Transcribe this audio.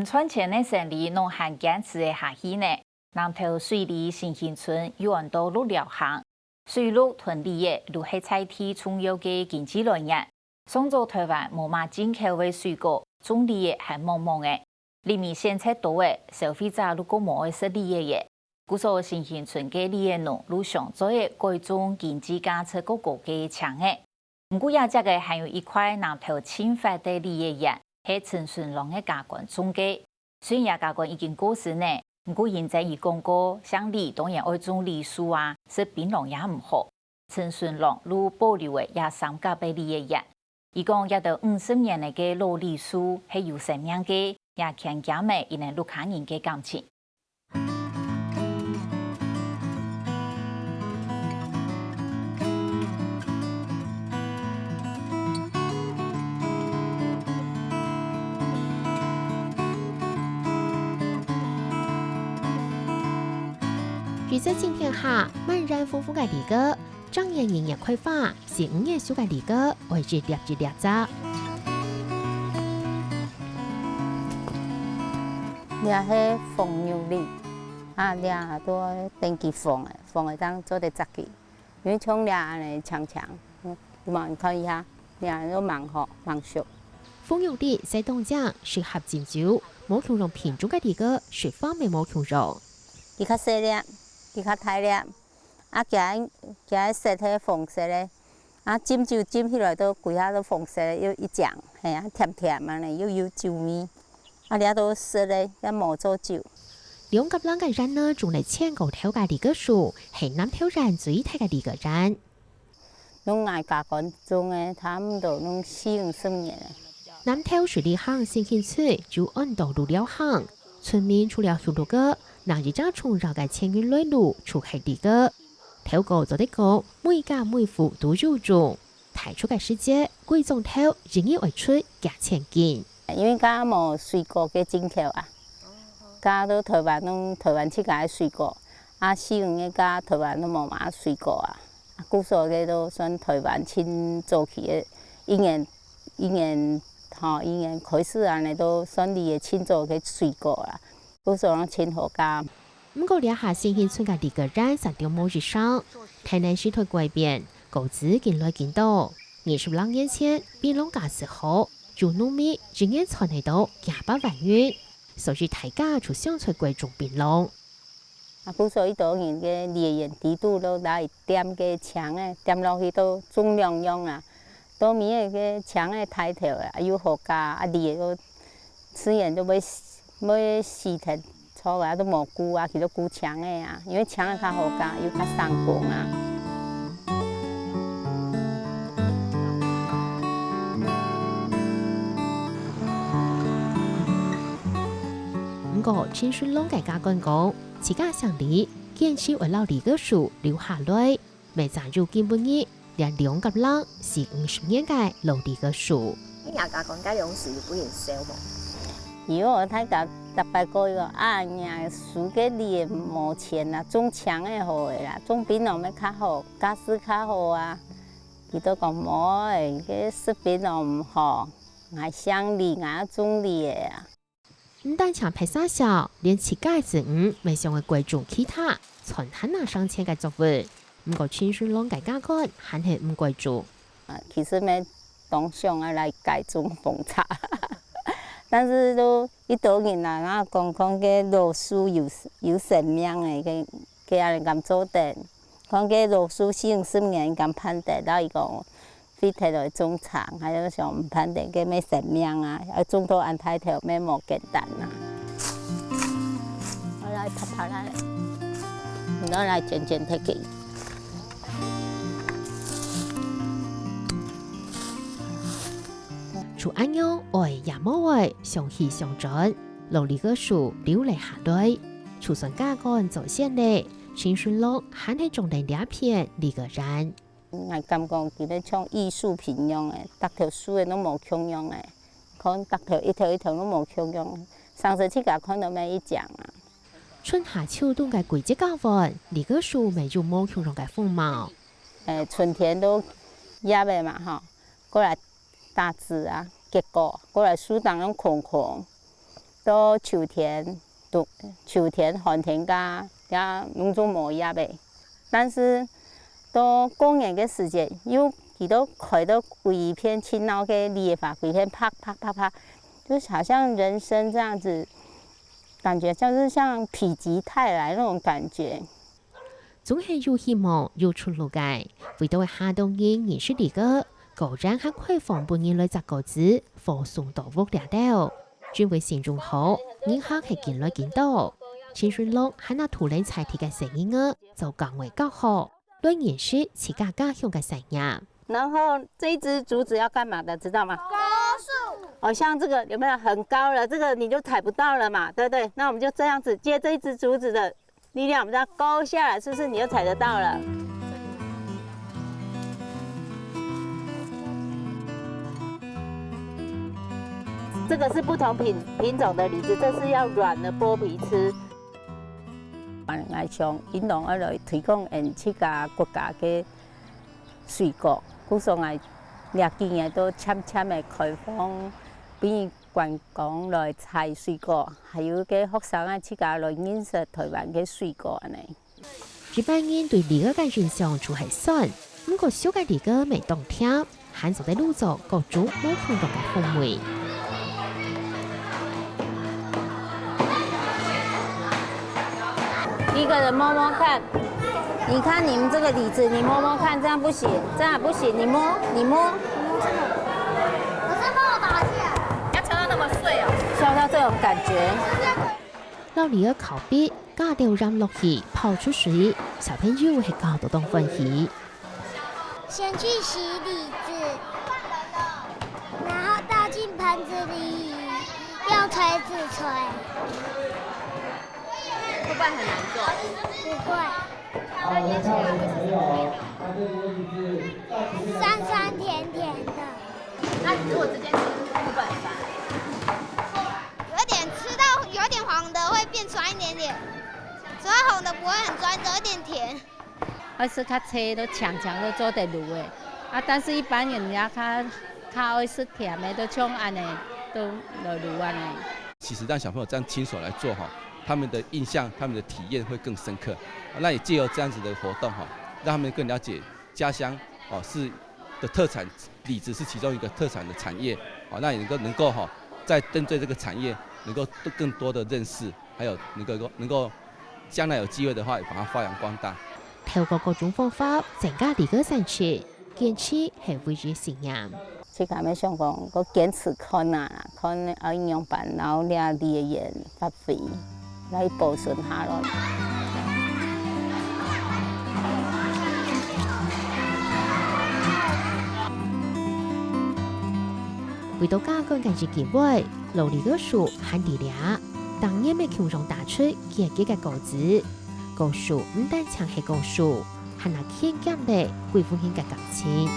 村前的胜利农行坚持的下去呢，南投水利新兴村有很多路疗行，水路屯里的都是采地重要的经济来源。上周台湾无马进口的水果，种里的还茫茫的，里面现在多的消费者如果冇食里的嘢，故所新兴村嘅里的农路上做的各种经济价值各个嘅强的。不过也这个还有一块南投侵发的里的嘢。係陳順龍嘅家官種嘅，雖然家官已經過世呢，不過現在伊講過，像李當然愛種梨樹啊，食檳榔也唔好。陳順龍如保留嘅也三甲百里嘅嘢，伊講也到50年嚟嘅老梨樹係有生命嘅，也強加埋伊哋陸家人嘅感情。绿色今天下，满然丰富嘅梨果，张眼营养开发，是5年树嘅梨果，为之粒子粒渣。俩係鳳牛梨，俩都登記鳳嘅當做得雜記，因為從俩嚟長，你望看一下，俩都蠻好蠻熟。鳳牛梨在東江適合煎酒，冇強用品種嘅梨果，雪方面冇強用。伊較細粒。佢較大粒，佢色係紅色咧，煎酒煎起來都規下都紅色咧，又一醬，係啊，甜啊咧，又有酒味，倆都色咧，一冇做酒。兩甲冷嘅人呢，種嚟千個頭嘅梨果樹，係南投人最大嘅梨果人。用愛家講種嘅，差唔多用40-50年。南投水利行新興村就按道路了行，村民除了種梨果。那一張從繞嘅千元內路出係梨果，頭個做得講，每家每戶都有種，提出嘅世界貴種頭仍然會出價錢勁。因為家冇水果嘅進口啊，家都台灣出嘅水果，西洋嘅家台灣都冇買水果啊，故所嘅都算台灣親早期嘅一年開始啊，你都算你嘅親早嘅水果啦。故所讓親好家。唔過兩下新興村嘅梨果人實在冇日上，台南市台改變，投資見來見到，20多年前檳榔價時候，做農民仍然傳嚟到200萬元，所以大家就想出貴種檳榔。故所呢度人嘅梨園地度都來點嘅牆嘅，點落去都種兩樣啊，都面嘅牆嘅抬頭啊，有好家梨都吃人都會時停錯啊，都蘑菇啊，佢都菇牆嘅啊，因為牆係較好家，又較生工啊。不過陳順龍嘅家官講，自家想梨堅持為老梨果樹留下來，未賺入見本日，連兩甲冷是50年嘅老梨果樹。啲人家講家兩樹本然少喎。如果我睇到特別個個呀，樹嘅梨冇錢啦，種牆嘅好嘅啦，種檳榔咪較好，價錢較好啊。佢都講冇誒，嘅食檳榔唔好，愛香梨愛種梨嘅啊。唔單搶拍沙小，連乞丐子未上嘅貴種其他，全係拿上千嘅作物。唔過陳順龍嘅家官還係唔貴種。其實咪當上啊來改種紅茶。但是都一多人啦，那講嘅老樹有生命嘅，嘅人咁做得，講嘅老樹40-50年咁判得，到一個飛睇來種長，還有想唔判得嘅咩生命啊，要種到安太條咩冇簡單啊。我來拍啦，我來剪睇佢。除安樣愛也冇愛，相喜相傳，老梨果樹留嚟下來，就算家官做先例，陳順龍還係種嚟兩片梨果人。我感覺佢哋像藝術品樣嘅，逐條樹都冇共樣嘅，看逐條一條都冇共樣。上次去家看到咩一講啊？春夏秋冬嘅季節交換，梨果樹未有冇共樣嘅風貌。春天都葉嘅嘛哈，過來大枝啊。結果過來樹當用空，到秋田寒天家也农作物业的，但是到过年的时节，又佢都开到规片青闹嘅烈火，规片啪啪啪啪，就是好像人生这样子，感觉就是像否极泰来那种感觉。總係有希望有出路嘅，為到下冬年認識呢個高瞻和開放半年來摘果子，放送到屋掠到，轉為善中好，人客係見來見到，青春樂喺那土壤菜地嘅聲音啊，就更為高好，來認識自家家鄉嘅產業。然後這一支竹子要幹嘛的，知道嗎？高樹。哦，像這個有沒有很高了？這個你就踩不到了嘛，對不對？那我們就這樣子借這一支竹子的力量，我們這樣勾下來，是不是你就踩得到了？這個是不同品種的梨子，這是要軟的剝皮吃。我想引導我來推廣自家國家嘅水果，故說我歷幾年都漸漸的開放，俾觀光來採水果，還有嘅學生啊自家來認識台灣嘅水果呢。一般人對梨嘅印象就係酸，不過小嘅梨嘅未當甜，還就在路上各種冇看到嘅風味。一個人摸摸看，你看你們這個梨子，你摸摸看，這樣不行，這樣不行，你摸。我是幫我打架，要敲到那麼碎哦，敲到這種感覺。老梨嘅口鼻加掉ram落去泡出水，小朋友係搞到當歡喜。先去洗梨子，然後倒進盤子裡，用錘子錘。會不會很難做？不會。酸酸甜甜的。那如果直接吃會不會很酸？有點吃到有點黃的會變酸一點點，只要紅的不會很酸，有點甜。愛吃較脆都強都做得滷的，但是一般人家較愛吃甜的，都像安尼都來滷安尼。其實讓小朋友這樣親手來做哈，他們的印象、他們的體驗會更深刻。那也借由這樣子的活動哈，讓他們更了解家鄉哦是的特產，梨子是其中一個特產的產業。哦，那也能夠哈，在針對這個產業能夠更多的認識，還有能夠將來有機會的話，把它發揚光大。透過各種方法增加梨嘅產出，堅持係為咗信仰。即係咪想講，我堅持看營養班，然後咧梨嘅園發揮，來保存下咯。為到加強經濟機會，老梨嘅樹很地咧，當然咪強壯打出結結嘅果子。果樹唔單淨係果樹，係那堅強嘅貴婦型嘅感情。